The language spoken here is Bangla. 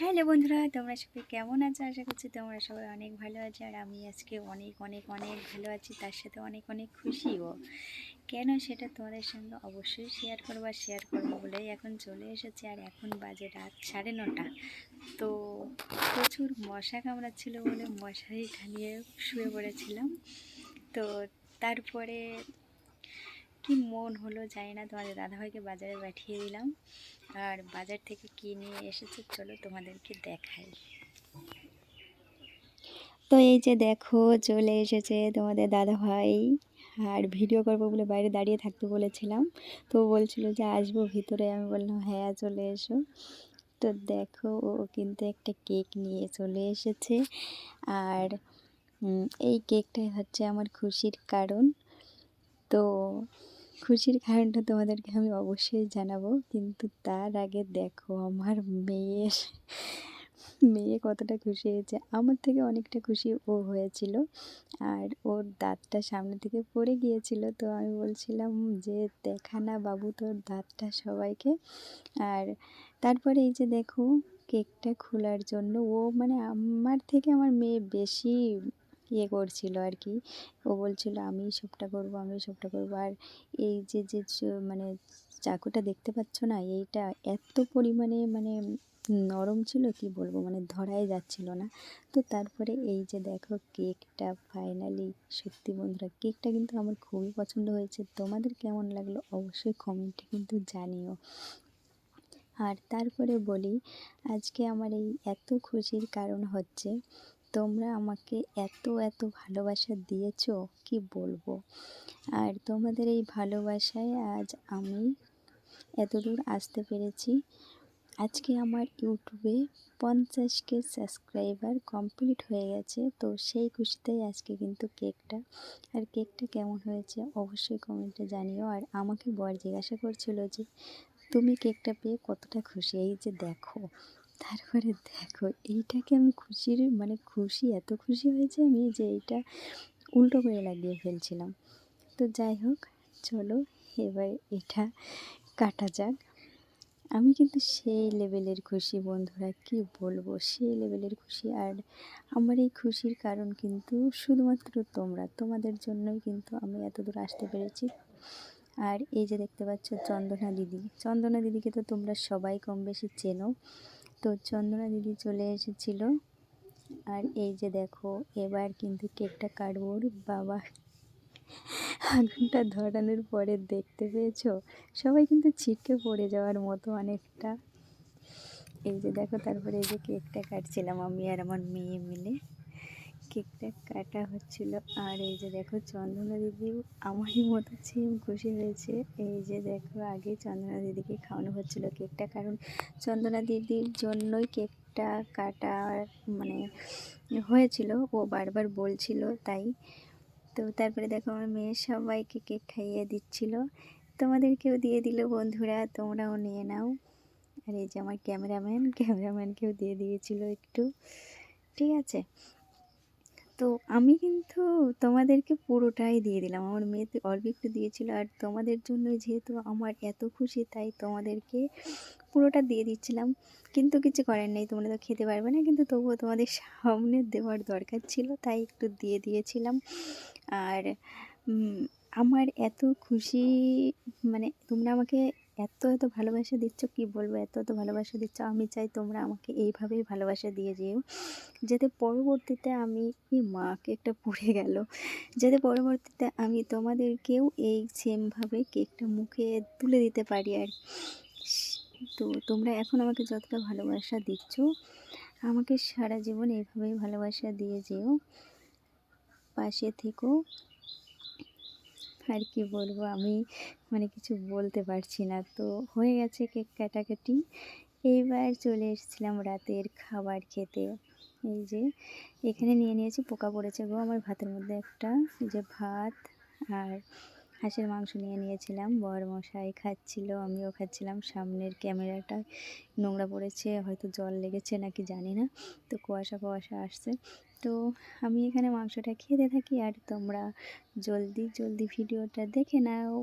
হ্যালো বন্ধুরা, তোমরা সবাই কেমন আছো? আশা করছি তোমরা সবাই অনেক ভালো আছো। আর আমি আজকে অনেক অনেক অনেক ভালো আছি, তার সাথে অনেক অনেক খুশিও। কেন সেটা তোমাদের সঙ্গে অবশ্যই শেয়ার করবো বলেই এখন চলে এসেছি। আর এখন বাজে রাত 9:30। তো প্রচুর মশা কামড়াচ্ছিল বলে মশারি টানিয়ে শুয়ে পড়েছিলাম। তো তারপরে কি মন হলো জানি না, তোমাদের দাদাভাইকে বাজারে পাঠিয়ে দিলাম। আর বাজার থেকে কি নিয়ে এসেছে চলো তোমাদেরকে দেখাই। তো এই যে দেখো, চলে এসেছে তোমাদের দাদাভাই। আর ভিডিও করবো বলে বাইরে দাঁড়িয়ে থাকতে বলেছিলাম, তো বলছিল যে আসবো ভিতরে। আমি বললাম হ্যাঁ চলে এসো। তো দেখো, ও কিন্তু একটা কেক নিয়ে চলে এসেছে। আর এই কেকটাই হচ্ছে আমার খুশির কারণ। তো খুশির কারণটা তোমাদেরকে আমি অবশ্যই জানাবো, কিন্তু তার আগে দেখো আমার মেয়ে কতটা খুশি হয়েছে। আমার থেকে অনেকটা খুশি ও হয়েছিল। আর ওর দাঁতটা সামনে থেকে পড়ে গিয়েছিল, তো আমি বলছিলাম যে দেখা না বাবু তোর দাঁতটা সবাইকে। আর তারপরে এই যে দেখো, কেকটা খোলার জন্য ও মানে আমার থেকে আমার মেয়ে বেশি করছিল আর কি। ও বলছিল আমি সবটা করব, আমি সবটা করব। আর এই যে যে মানে চাকুটা দেখতে পাচ্ছ না, এইটা এত পরিমাণে মানে নরম ছিল কি বলবো, মানে ধরাই যাচ্ছিল না। তো তারপরে এই যে দেখো কেকটা ফাইনালি, সত্যি বন্ধুরা কেকটা কিন্তু আমার খুবই পছন্দ হয়েছে। তোমাদের কেমন লাগলো অবশ্যই কমেন্টে কিন্তু জানিও। আর তারপরে বলি, আজকে আমার এই এত খুশির কারণ হচ্ছে তোমরা আমাকে এত এত ভালোবাসা দিয়েছো কি বলবো। আর তোমাদের এই ভালোবাসায় আজ আমি এতদূর আসতে পেরেছি। আজকে আমার ইউটিউবে 50K সাবস্ক্রাইবার কমপ্লিট হয়ে গেছে। তো সেই খুশিতেই আজকে কিন্তু কেকটা। আর কেকটা কেমন হয়েছে অবশ্যই কমেন্টে জানিও। আর আমাকে বর জিজ্ঞাসা করছিল যে তুমি কেকটা পেয়ে কতটা খুশি, এই যে দেখো। তারপরে দেখো এইটাকে আমি খুশির মানে খুশি, এত খুশি হয়েছে আমি যে এইটা উল্টো করে লাগিয়ে ফেলছিলাম। তো যাই হোক, চলো এবার এটা কাটা যাক। আমি কিন্তু সেই লেভেলের খুশি বন্ধুরা, কি বলবো, সেই লেভেলের খুশি। আর আমার এই খুশির কারণ কিন্তু শুধুমাত্র তোমাদের জন্যই কিন্তু আমি এত দূর আসতে পেরেছি। আর এই যে দেখতে পাচ্ছ চন্দনা দিদিকে তো তোমরা সবাই কম বেশি চেনো। তো চন্দনা দিদি চলে এসেছিল। আর এই যে দেখো, এবার কিন্তু কেকটা কাটবো। ওর বাবা, আগুনটা ধরানোর পরে দেখতে পেয়েছো, সবাই কিন্তু ছিটকে পড়ে যাওয়ার মতো অনেকটা। এই যে দেখো, তারপরে এই যে কেকটা কাটছিলাম আমি আর আমার মেয়ে মিলে, কেকটা কাটা হচ্ছিল। আর এই যে দেখো চন্দনা দিদিও আমারই মতো সেম খুশি হয়েছে। এই যে দেখো, আগে চন্দনা দিদিকে খাওয়ানো হচ্ছিল কেকটা, কারণ চন্দনা দিদির জন্যই কেকটা কাটা মানে হয়েছিল, ও বারবার বলছিল তাই। তো তারপরে দেখো আমার মেয়ে সবাইকে কেক খাইয়ে দিচ্ছিল, তোমাদেরকেও দিয়ে দিল বন্ধুরা, তোমরাও নিয়ে নাও। আর এই যে আমার ক্যামেরাম্যানকেও দিয়ে দিয়েছিল একটু, ঠিক আছে। তো আমি কিন্তু তোমাদেরকে পুরোটাই দিয়ে দিলাম, আমার মেয়েতে অল্প একটু দিয়েছিল। আর তোমাদের জন্য যেহেতু আমার এত খুশি, তাই তোমাদেরকে পুরোটা দিয়ে দিচ্ছিলাম। কিন্তু কিছু করার নেই, তোমরা তো খেতে পারবে না, কিন্তু তবুও তোমাদের সামনে দেওয়ার দরকার ছিল, তাই একটু দিয়ে দিয়েছিলাম। আর আমার এত খুশি, মানে তোমরা আমাকে এত এত ভালোবাসা দিচ্ছ কি বলবো, এত এত ভালোবাসা দিচ্ছ। আমি চাই তোমরা আমাকে এইভাবেই ভালোবাসা দিয়ে যেও, যাতে পরবর্তীতে আমি মাকে একটা পুড়ে গেল, যাতে পরবর্তীতে আমি তোমাদেরকেও এই সেমভাবে কেকটা মুখে তুলে দিতে পারি। আর তো তোমরা এখন আমাকে যতটা ভালোবাসা দিচ্ছ, আমাকে সারা জীবন এইভাবেই ভালোবাসা দিয়ে যেও, পাশে থেকো। আর কি বলবো, আমি মানে কিছু বলতে পারছি না। তো হয়ে গেছে কেক কাটাকাটি, এইবার চলে এসেছিলাম রাতের খাবার খেতে। এই যে এখানে নিয়ে নিয়েছি, পোকা পড়েছে গো আমার ভাতের মধ্যে একটা, এই যে ভাত আর হাঁসের মাংস নিয়ে নিয়েছিলাম। বর মশাই খাচ্ছিল, আমিও খাচ্ছিলাম। সামনের ক্যামেরাটা নোংরা পড়েছে, হয়তো জল লেগেছে নাকি জানি না, তো কুয়াশা কুয়াশা আসছে। তো আমি এখানে মাংসটা খেতে থাকি, আর তোমরা জলদি জলদি ভিডিওটা দেখে নাও।